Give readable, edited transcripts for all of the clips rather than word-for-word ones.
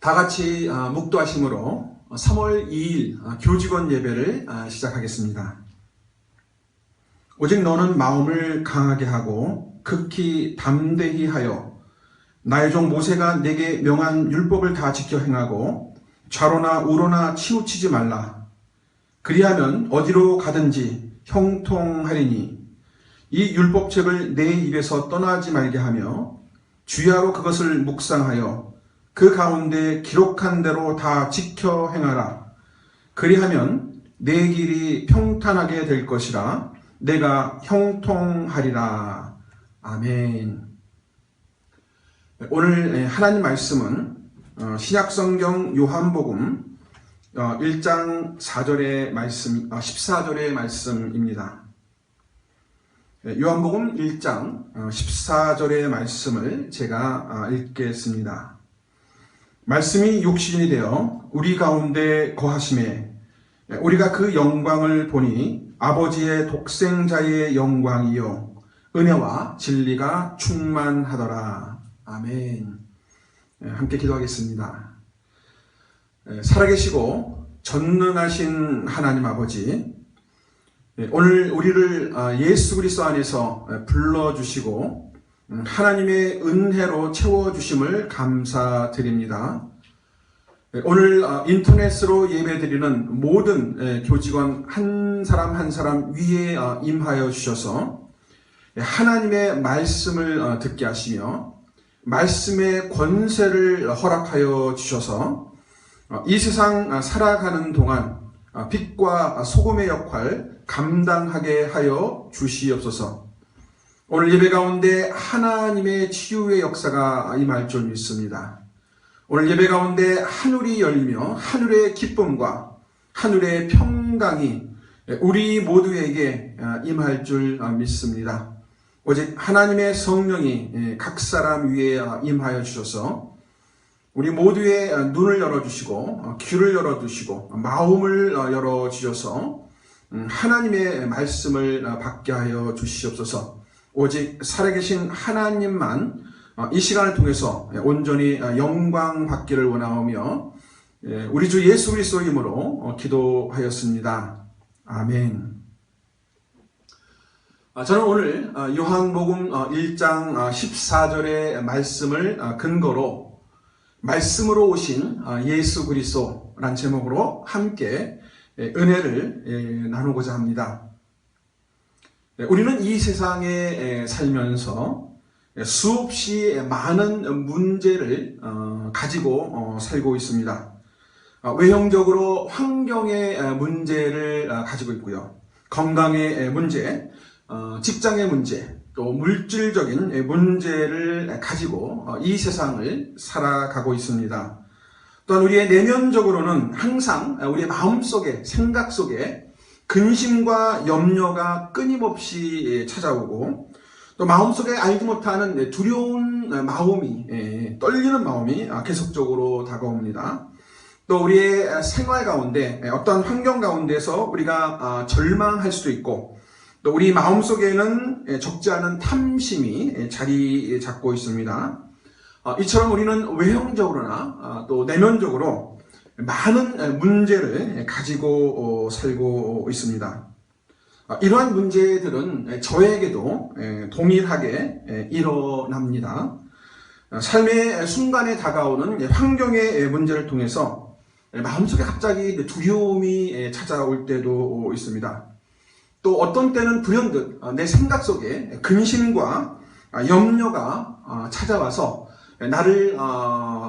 다 같이 묵도하심으로 3월 2일 교직원 예배를 시작하겠습니다. 오직 너는 마음을 강하게 하고 극히 담대히 하여 나의 종 모세가 내게 명한 율법을 다 지켜 행하고 좌로나 우로나 치우치지 말라. 그리하면 어디로 가든지 형통하리니 이 율법책을 내 입에서 떠나지 말게 하며 주야로 그것을 묵상하여 그 가운데 기록한 대로 다 지켜 행하라. 그리하면 내 길이 평탄하게 될 것이라. 내가 형통하리라. 아멘. 오늘 하나님 말씀은 신약성경 요한복음 1장 4절의 말씀, 14절의 말씀입니다. 요한복음 1장 14절의 말씀을 제가 읽겠습니다. 말씀이 육신이 되어 우리 가운데 거하심에 우리가 그 영광을 보니 아버지의 독생자의 영광이요 은혜와 진리가 충만하더라. 아멘. 함께 기도하겠습니다. 살아계시고 전능하신 하나님 아버지, 오늘 우리를 예수 그리스도 안에서 불러주시고 하나님의 은혜로 채워주심을 감사드립니다. 오늘 인터넷으로 예배드리는 모든 교직원 한 사람 한 사람 위에 임하여 주셔서 하나님의 말씀을 듣게 하시며 말씀의 권세를 허락하여 주셔서 이 세상 살아가는 동안 빛과 소금의 역할 감당하게 하여 주시옵소서. 오늘 예배 가운데 하나님의 치유의 역사가 임할 줄 믿습니다. 오늘 예배 가운데 하늘이 열리며 하늘의 기쁨과 하늘의 평강이 우리 모두에게 임할 줄 믿습니다. 오직 하나님의 성령이 각 사람 위에 임하여 주셔서 우리 모두의 눈을 열어주시고 귀를 열어주시고 마음을 열어주셔서 하나님의 말씀을 받게 하여 주시옵소서. 오직 살아계신 하나님만 이 시간을 통해서 온전히 영광 받기를 원하오며 우리 주 예수 그리스도 이름으로 기도하였습니다. 아멘. 저는 오늘 요한복음 1장 14절의 말씀을 근거로 말씀으로 오신 예수 그리스도란 제목으로 함께 은혜를 나누고자 합니다. 우리는 이 세상에 살면서 수없이 많은 문제를 가지고 살고 있습니다. 외형적으로 환경의 문제를 가지고 있고요. 건강의 문제, 직장의 문제, 또 물질적인 문제를 가지고 이 세상을 살아가고 있습니다. 또한 우리의 내면적으로는 항상 우리의 마음속에, 생각 속에 근심과 염려가 끊임없이 찾아오고 또 마음속에 알지 못하는 두려운 마음이, 떨리는 마음이 계속적으로 다가옵니다. 또 우리의 생활 가운데 어떤 환경 가운데서 우리가 절망할 수도 있고 또 우리 마음속에는 적지 않은 탐심이 자리 잡고 있습니다. 이처럼 우리는 외형적으로나 또 내면적으로 많은 문제를 가지고 살고 있습니다. 이러한 문제들은 저에게도 동일하게 일어납니다. 삶의 순간에 다가오는 환경의 문제를 통해서 마음속에 갑자기 두려움이 찾아올 때도 있습니다. 또 어떤 때는 불현듯 내 생각 속에 근심과 염려가 찾아와서 나를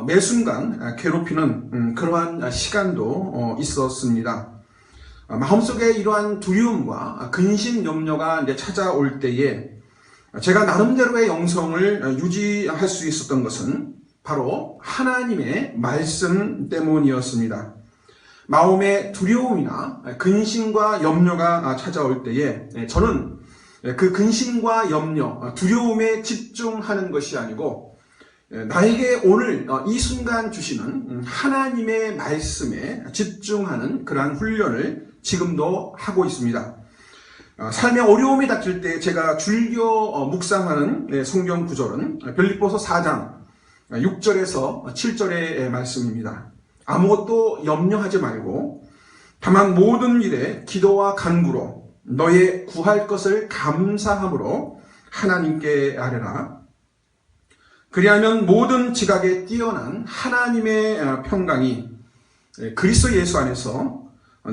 매 순간 괴롭히는 그러한 시간도 있었습니다. 마음속에 이러한 두려움과 근심, 염려가 찾아올 때에 제가 나름대로의 영성을 유지할 수 있었던 것은 바로 하나님의 말씀 때문이었습니다. 마음의 두려움이나 근심과 염려가 찾아올 때에 저는 그 근심과 염려, 두려움에 집중하는 것이 아니고 나에게 오늘 이 순간 주시는 하나님의 말씀에 집중하는 그러한 훈련을 지금도 하고 있습니다. 삶의 어려움이 닥칠 때 제가 즐겨 묵상하는 성경 구절은 빌립보서 4장 6절에서 7절의 말씀입니다. 아무것도 염려하지 말고 다만 모든 일에 기도와 간구로 너의 구할 것을 감사함으로 하나님께 아뢰라. 그리하면 모든 지각에 뛰어난 하나님의 평강이 그리스도 예수 안에서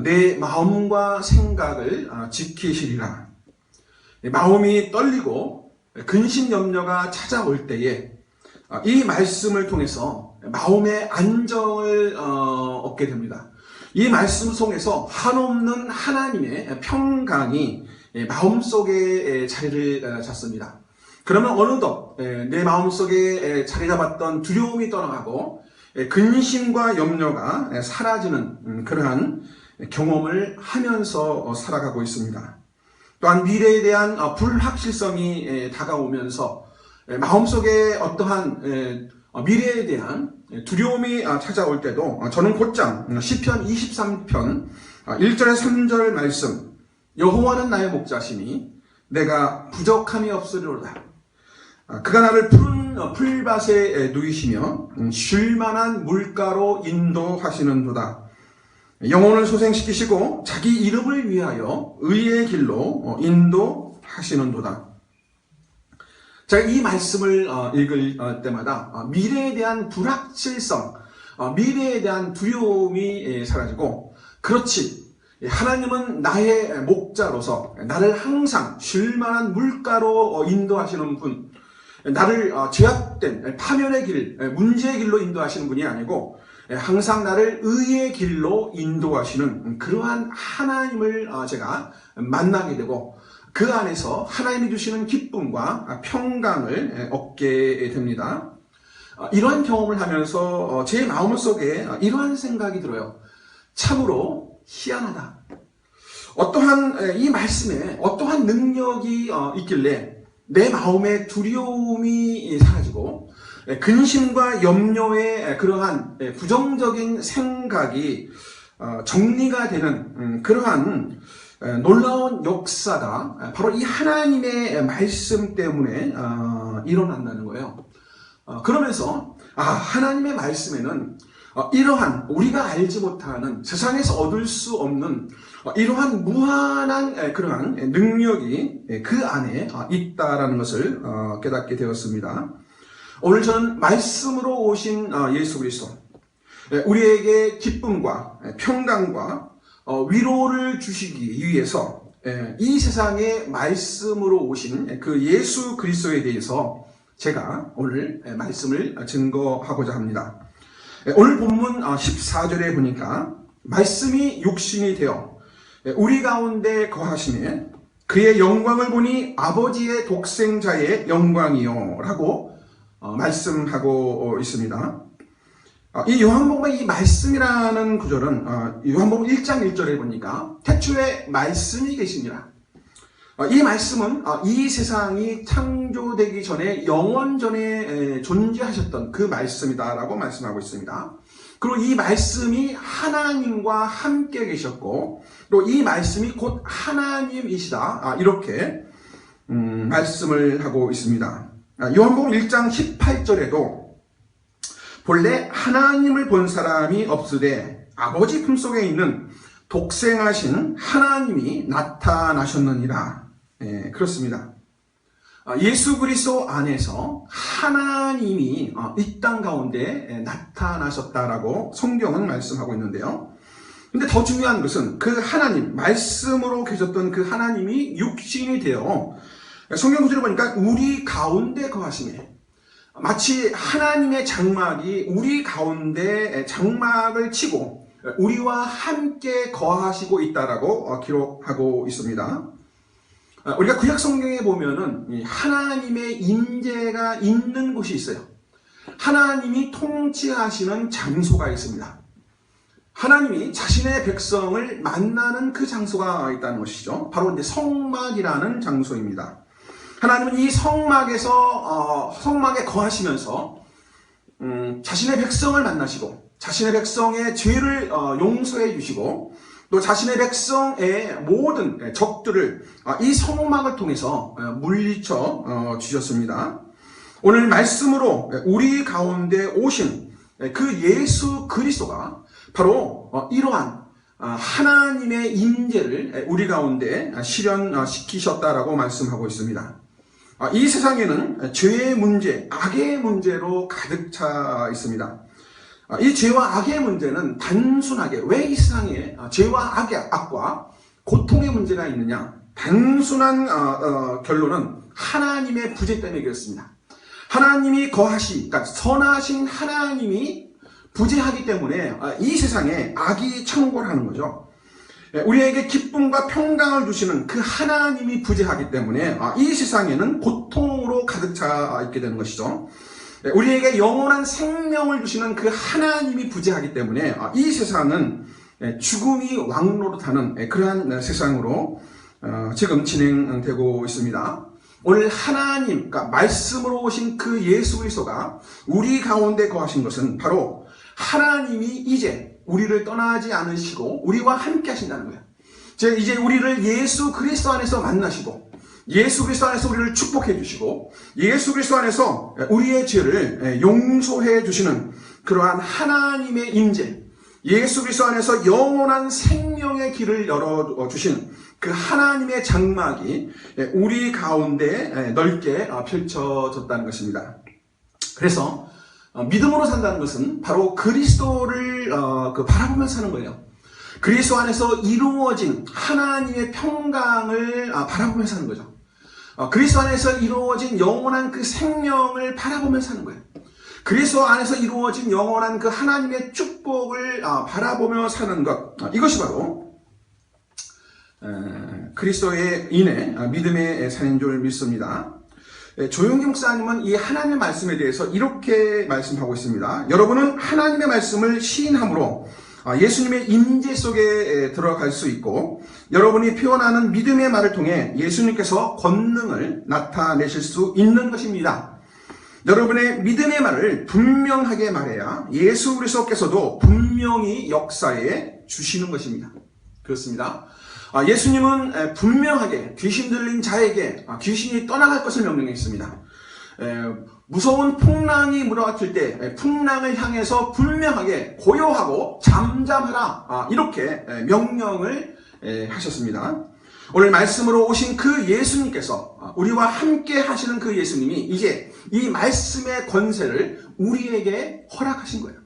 내 마음과 생각을 지키시리라. 마음이 떨리고 근심 염려가 찾아올 때에 이 말씀을 통해서 마음의 안정을 얻게 됩니다. 이 말씀 속에서 한없는 하나님의 평강이 마음속에 자리를 잡습니다. 그러면 어느덧 내 마음속에 자리 잡았던 두려움이 떠나가고 근심과 염려가 사라지는 그러한 경험을 하면서 살아가고 있습니다. 또한 미래에 대한 불확실성이 다가오면서 마음속에 어떠한 미래에 대한 두려움이 찾아올 때도 저는 곧장 시편 23편 1절에 3절 말씀, 여호와는 나의 목자시니 내가 부족함이 없으리로다. 그가 나를 푸른 풀밭에 누이시며 쉴만한 물가로 인도하시는도다. 영혼을 소생시키시고 자기 이름을 위하여 의의 길로 인도하시는도다. 제가 이 말씀을 읽을 때마다 미래에 대한 불확실성, 미래에 대한 두려움이 사라지고, 그렇지, 하나님은 나의 목자로서 나를 항상 쉴만한 물가로 인도하시는 분, 나를 죄악된 파멸의 길, 문제의 길로 인도하시는 분이 아니고 항상 나를 의의 길로 인도하시는 그러한 하나님을 제가 만나게 되고, 그 안에서 하나님이 주시는 기쁨과 평강을 얻게 됩니다. 이러한 경험을 하면서 제 마음속에 이러한 생각이 들어요. 참으로 희한하다. 어떠한 이 말씀에 어떠한 능력이 있길래 내 마음의 두려움이 사라지고 근심과 염려의 그러한 부정적인 생각이 정리가 되는 그러한 놀라운 역사가 바로 이 하나님의 말씀 때문에 일어난다는 거예요. 그러면서 하나님의 말씀에는 이러한 우리가 알지 못하는 세상에서 얻을 수 없는 이러한 무한한 그러한 능력이 그 안에 있다라는 것을 깨닫게 되었습니다. 오늘 저는 말씀으로 오신 예수 그리스도, 우리에게 기쁨과 평강과 위로를 주시기 위해서 이 세상에 말씀으로 오신 그 예수 그리스도에 대해서 제가 오늘 말씀을 증거하고자 합니다. 오늘 본문 14절에 보니까 말씀이 육신이 되어 우리 가운데 거하시며 그의 영광을 보니 아버지의 독생자의 영광이요 라고 말씀하고 있습니다. 이 요한복음의 이 말씀이라는 구절은 요한복음 1장 1절에 보니까 태초에 말씀이 계시니라. 이 말씀은 이 세상이 창조되기 전에 영원 전에 존재하셨던 그 말씀이다라고 말씀하고 있습니다. 그리고 이 말씀이 하나님과 함께 계셨고 또 이 말씀이 곧 하나님이시다. 이렇게 말씀을 하고 있습니다. 요한복음 1장 18절에도 본래 하나님을 본 사람이 없으되 아버지 품속에 있는 독생하신 하나님이 나타나셨느니라. 그렇습니다. 예수 그리스도 안에서 하나님이 이 땅 가운데 나타나셨다라고 성경은 말씀하고 있는데요. 근데 더 중요한 것은 그 하나님, 말씀으로 계셨던 그 하나님이 육신이 되어 성경 구절을 보니까 우리 가운데 거하시네. 마치 하나님의 장막이 우리 가운데 장막을 치고 우리와 함께 거하시고 있다라고 기록하고 있습니다. 우리가 구약 성경에 보면은 하나님의 임재가 있는 곳이 있어요. 하나님이 통치하시는 장소가 있습니다. 하나님이 자신의 백성을 만나는 그 장소가 있다는 것이죠. 바로 이제 성막이라는 장소입니다. 하나님은 이 성막에서 성막에 거하시면서 자신의 백성을 만나시고 자신의 백성의 죄를 용서해 주시고 또 자신의 백성의 모든 적들을 이 성막을 통해서 물리쳐 주셨습니다. 오늘 말씀으로 우리 가운데 오신 그 예수 그리스도가 바로 이러한 하나님의 임재를 우리 가운데 실현시키셨다라고 말씀하고 있습니다. 이 세상에는 죄의 문제, 악의 문제로 가득 차 있습니다. 이 죄와 악의 문제는 단순하게 왜 이 세상에 죄와 악과 고통의 문제가 있느냐? 단순한 결론은 하나님의 부재 때문에 그렇습니다. 하나님이 그러니까 선하신 하나님이 부재하기 때문에 이 세상에 악이 창궐하는 거죠. 우리에게 기쁨과 평강을 주시는 그 하나님이 부재하기 때문에 이 세상에는 고통으로 가득 차 있게 되는 것이죠. 우리에게 영원한 생명을 주시는 그 하나님이 부재하기 때문에 이 세상은 죽음이 왕노릇하는 그러한 세상으로 지금 진행되고 있습니다. 오늘 하나님, 그러니까 말씀으로 오신 그 예수 그리스도가 우리 가운데 거하신 것은 바로 하나님이 이제 우리를 떠나지 않으시고 우리와 함께 하신다는 거예요. 이제 우리를 예수 그리스도 안에서 만나시고 예수 그리스도 안에서 우리를 축복해 주시고 예수 그리스도 안에서 우리의 죄를 용서해 주시는 그러한 하나님의 임재, 예수 그리스도 안에서 영원한 생명의 길을 열어주신 그 하나님의 장막이 우리 가운데 넓게 펼쳐졌다는 것입니다. 그래서 믿음으로 산다는 것은 바로 그리스도를 바라보면서 사는 거예요. 그리스도 안에서 이루어진 하나님의 평강을 바라보면서 사는 거죠. 그리스도 안에서 이루어진 영원한 그 생명을 바라보면서 사는 거예요. 그리스도 안에서 이루어진 영원한 그 하나님의 축복을 바라보며 사는 것, 이것이 바로 그리스도에 인해 믿음의 산인 줄 믿습니다. 조용기 목사님은 이 하나님의 말씀에 대해서 이렇게 말씀하고 있습니다. 여러분은 하나님의 말씀을 시인함으로 예수님의 임재 속에 들어갈 수 있고 여러분이 표현하는 믿음의 말을 통해 예수님께서 권능을 나타내실 수 있는 것입니다. 여러분의 믿음의 말을 분명하게 말해야 예수 그리스도께서도 분명히 역사에 주시는 것입니다. 그렇습니다. 예수님은 분명하게 귀신 들린 자에게 귀신이 떠나갈 것을 명령했습니다. 무서운 풍랑이 몰아왔을 때 풍랑을 향해서 분명하게 고요하고 잠잠하라 이렇게 명령을 하셨습니다. 오늘 말씀으로 오신 그 예수님께서 우리와 함께 하시는 그 예수님이 이제 이 말씀의 권세를 우리에게 허락하신 거예요.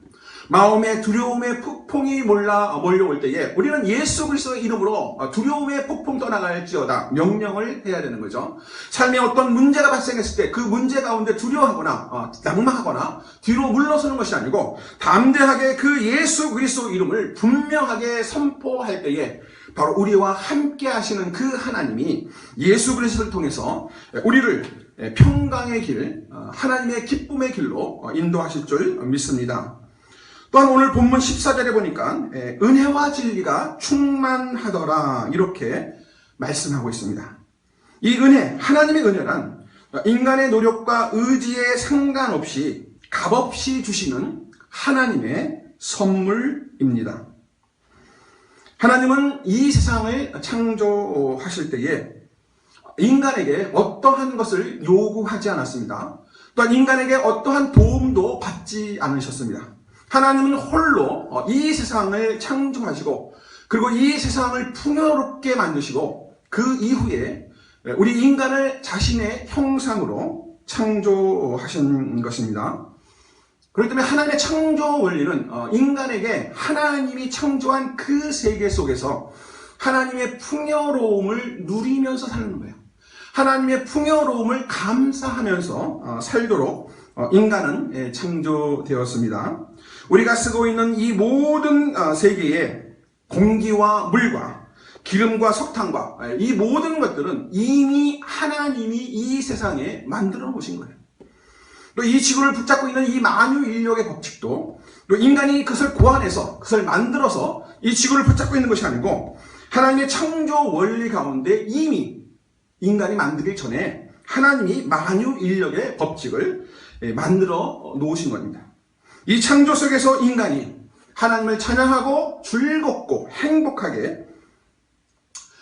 마음의 두려움의 폭풍이 몰려올 때에 우리는 예수 그리스도의 이름으로 두려움의 폭풍 떠나갈지어다 명령을 해야 되는 거죠. 삶에 어떤 문제가 발생했을 때 그 문제 가운데 두려워하거나 낙망하거나 뒤로 물러서는 것이 아니고 담대하게 그 예수 그리스도 이름을 분명하게 선포할 때에 바로 우리와 함께 하시는 그 하나님이 예수 그리스도를 통해서 우리를 평강의 길, 하나님의 기쁨의 길로 인도하실 줄 믿습니다. 또한 오늘 본문 14절에 보니까 은혜와 진리가 충만하더라 이렇게 말씀하고 있습니다. 이 은혜, 하나님의 은혜란 인간의 노력과 의지에 상관없이 값없이 주시는 하나님의 선물입니다. 하나님은 이 세상을 창조하실 때에 인간에게 어떠한 것을 요구하지 않았습니다. 또한 인간에게 어떠한 도움도 받지 않으셨습니다. 하나님은 홀로 이 세상을 창조하시고 그리고 이 세상을 풍요롭게 만드시고 그 이후에 우리 인간을 자신의 형상으로 창조하신 것입니다. 그렇기 때문에 하나님의 창조 원리는 인간에게 하나님이 창조한 그 세계 속에서 하나님의 풍요로움을 누리면서 사는 거예요. 하나님의 풍요로움을 감사하면서 살도록 인간은 창조되었습니다. 우리가 쓰고 있는 이 모든 세계에 공기와 물과 기름과 석탄과 이 모든 것들은 이미 하나님이 이 세상에 만들어 놓으신 거예요. 또 이 지구를 붙잡고 있는 이 만유 인력의 법칙도 또 인간이 그것을 고안해서 그것을 만들어서 이 지구를 붙잡고 있는 것이 아니고 하나님의 창조 원리 가운데 이미 인간이 만들기 전에 하나님이 만유 인력의 법칙을 만들어 놓으신 겁니다. 이 창조 속에서 인간이 하나님을 찬양하고 즐겁고 행복하게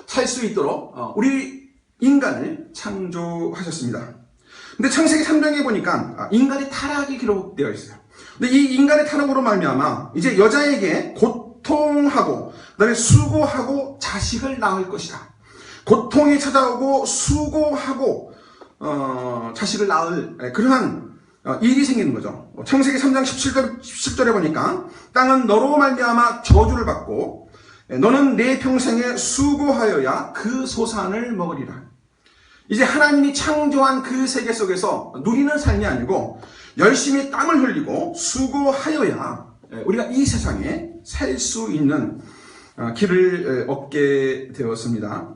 살 수 있도록 우리 인간을 창조하셨습니다. 근데 창세기 3장에 보니까 인간의 타락이 기록되어 있어요. 근데 이 인간의 타락으로 말미암아 이제 여자에게 고통하고 그다음에 수고하고 자식을 낳을 것이다. 고통이 찾아오고 수고하고 자식을 낳을 그러한 일이 생기는 거죠. 창세기 3장 17절에 보니까 땅은 너로 말미암아 저주를 받고 너는 내 평생에 수고하여야 그 소산을 먹으리라. 이제 하나님이 창조한 그 세계 속에서 누리는 삶이 아니고 열심히 땀을 흘리고 수고하여야 우리가 이 세상에 살 수 있는 길을 얻게 되었습니다.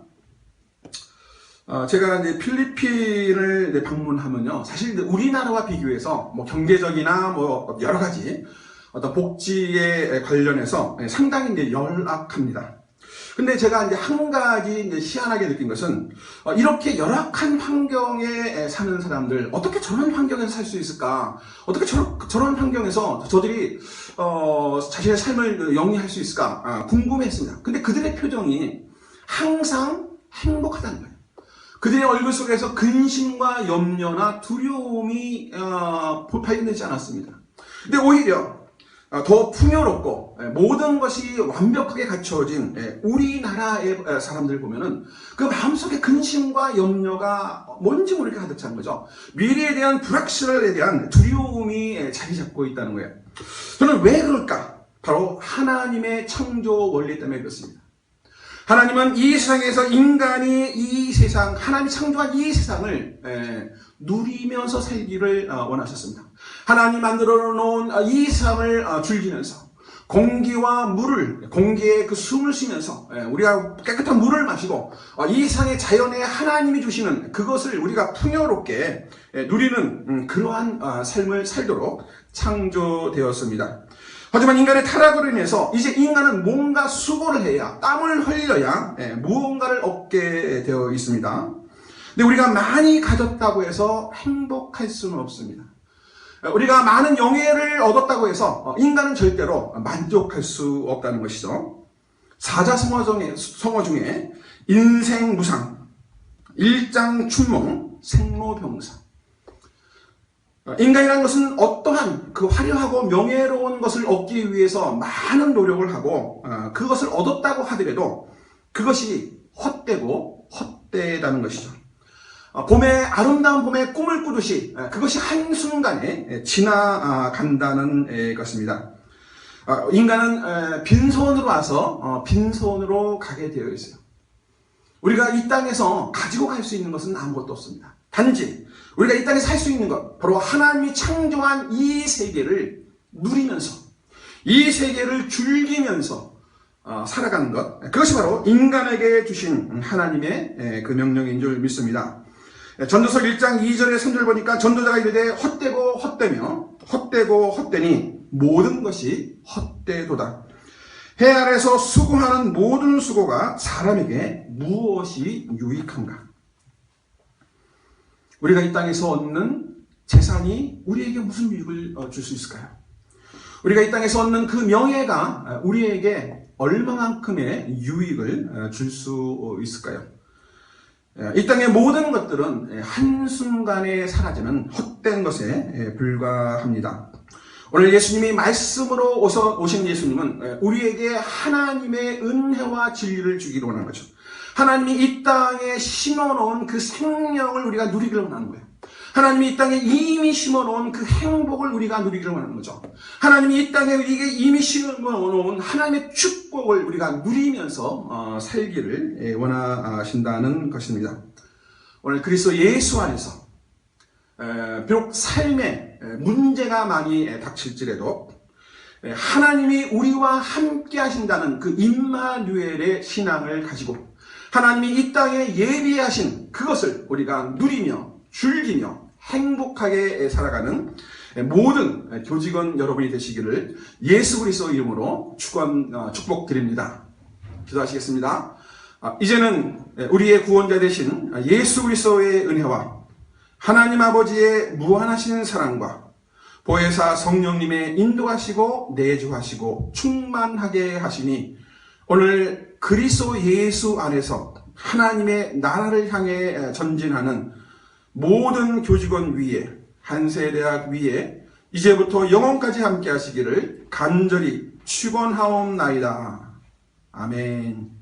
제가 이제 필리핀을 방문하면요, 사실 우리나라와 비교해서 뭐 경제적이나 뭐 여러 가지 어떤 복지에 관련해서 상당히 이제 열악합니다. 근데 제가 이제 한 가지 이제 희한하게 느낀 것은 이렇게 열악한 환경에 사는 사람들 어떻게 저런 환경에서 살 수 있을까? 어떻게 저런 환경에서 저들이 자신의 삶을 영위할 수 있을까? 궁금했습니다. 근데 그들의 표정이 항상 행복하다는 거예요. 그들의 얼굴 속에서 근심과 염려나 두려움이 발견되지 않았습니다. 근데 오히려 더 풍요롭고 모든 것이 완벽하게 갖춰진 우리나라의 사람들 보면은 그 마음속에 근심과 염려가 뭔지 모르게 가득 찬 거죠. 미래에 대한 불확실에 대한 두려움이 자리 잡고 있다는 거예요. 저는 왜 그럴까? 바로 하나님의 창조 원리 때문에 그렇습니다. 하나님은 이 세상에서 인간이 이 세상, 하나님이 창조한 이 세상을 누리면서 살기를 원하셨습니다. 하나님 만들어 놓은 이 세상을 즐기면서 공기와 물을, 공기에 그 숨을 쉬면서 우리가 깨끗한 물을 마시고 이 세상의 자연에 하나님이 주시는 그것을 우리가 풍요롭게 누리는 그러한 삶을 살도록 창조되었습니다. 하지만 인간의 타락으로 인해서 이제 인간은 뭔가 수고를 해야, 땀을 흘려야 무언가를 얻게 되어 있습니다. 근데 우리가 많이 가졌다고 해서 행복할 수는 없습니다. 우리가 많은 영예를 얻었다고 해서 인간은 절대로 만족할 수 없다는 것이죠. 사자성어 중에 인생무상, 일장춘몽, 생로병사. 인간이라는 것은 어떠한 그 화려하고 명예로운 것을 얻기 위해서 많은 노력을 하고 그것을 얻었다고 하더라도 그것이 헛되고 헛되다는 것이죠. 아름다운 봄의 꿈을 꾸듯이 그것이 한순간에 지나간다는 것입니다. 인간은 빈손으로 와서 빈손으로 가게 되어 있어요. 우리가 이 땅에서 가지고 갈 수 있는 것은 아무것도 없습니다. 단지 우리가 이 땅에 살 수 있는 것, 바로 하나님이 창조한 이 세계를 누리면서, 이 세계를 즐기면서 살아가는 것, 그것이 바로 인간에게 주신 하나님의 그 명령인 줄 믿습니다. 전도서 1장 2절에 3절 보니까 전도자가 이르되 헛되고 헛되며 헛되고 헛되니 모든 것이 헛되도다. 해 아래서 수고하는 모든 수고가 사람에게 무엇이 유익한가? 우리가 이 땅에서 얻는 재산이 우리에게 무슨 유익을 줄 수 있을까요? 우리가 이 땅에서 얻는 그 명예가 우리에게 얼마만큼의 유익을 줄 수 있을까요? 이 땅의 모든 것들은 한순간에 사라지는 헛된 것에 불과합니다. 오늘 예수님이 말씀으로 오신 예수님은 우리에게 하나님의 은혜와 진리를 주기로 원하는 거죠. 하나님이 이 땅에 심어놓은 그 생명을 우리가 누리기를 원하는 거예요. 하나님이 이 땅에 이미 심어놓은 그 행복을 우리가 누리기를 원하는 거죠. 하나님이 이 땅에 우리에게 이미 심어놓은 하나님의 축복을 우리가 누리면서 살기를 원하신다는 것입니다. 오늘 그리스도 예수 안에서 비록 삶에 문제가 많이 닥칠지라도 하나님이 우리와 함께 하신다는 그 임마누엘의 신앙을 가지고 하나님이 이 땅에 예비하신 그것을 우리가 누리며 즐기며 행복하게 살아가는 모든 교직원 여러분이 되시기를 예수 그리스도 이름으로 축복드립니다. 기도하시겠습니다. 이제는 우리의 구원자 되신 예수 그리스도의 은혜와 하나님 아버지의 무한하신 사랑과 보혜사 성령님의 인도하시고 내주하시고 충만하게 하시니 오늘 그리스도 예수 안에서 하나님의 나라를 향해 전진하는 모든 교직원 위에, 한세대학 위에 이제부터 영원까지 함께 하시기를 간절히 축원하옵나이다. 아멘.